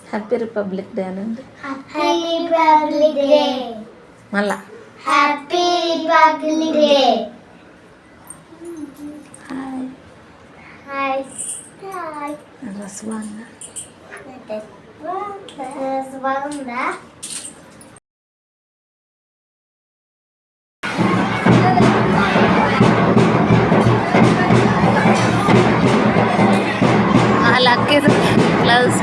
Happy republic day అనండి. Happy republic day. మళ్ళా happy republic day. Hi hi hi. Dress బాగుందా? బాగుందా? అలాగే బ్లౌజ్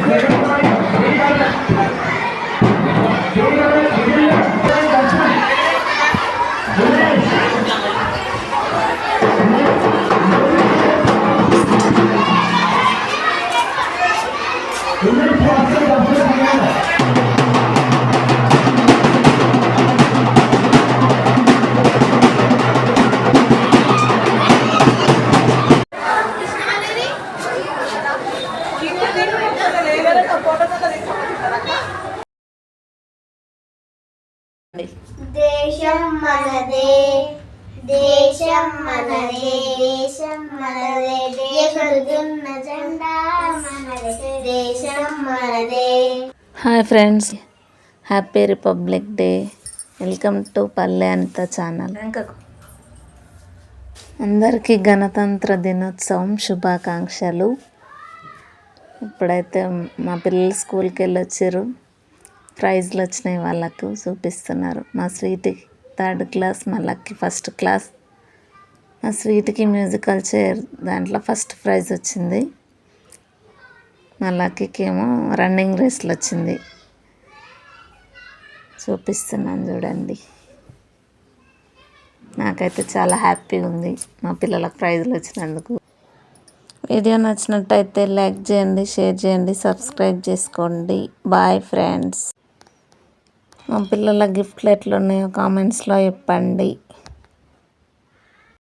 దేశం మనదే, దేశం మనదే, దేశం మనదే, ఎగురుతున్న జెండా మనదే, దేశం మనదే. Hi friends, happy republic day. Welcome to పల్లె అనిత ఛానల్. అందరికీ గణతంత్ర దినోత్సవం శుభాకాంక్షలు. ఇప్పుడైతే మా పిల్లలు స్కూల్కి వెళ్ళి వచ్చారు. ప్రైజ్లు వచ్చినాయి, వాళ్ళకు చూపిస్తున్నారు. మా స్వీట్కి 3rd క్లాస్, మా లక్కి 1st క్లాస్. మా స్వీట్కి మ్యూజికల్ చైర్ దాంట్లో 1st ప్రైజ్ వచ్చింది. మా లక్కీకి ఏమో రన్నింగ్ రేస్లో వచ్చింది. చూపిస్తున్నాను చూడండి. నాకైతే చాలా హ్యాపీగా ఉంది మా పిల్లలకు ప్రైజ్లు వచ్చినందుకు. వీడియో నచ్చినట్టయితే లైక్ చేయండి, షేర్ చేయండి, సబ్స్క్రైబ్ చేసుకోండి. Bye friends. మా పిల్లల గిఫ్ట్లు ఎట్లున్నాయో కామెంట్స్లో చెప్పండి.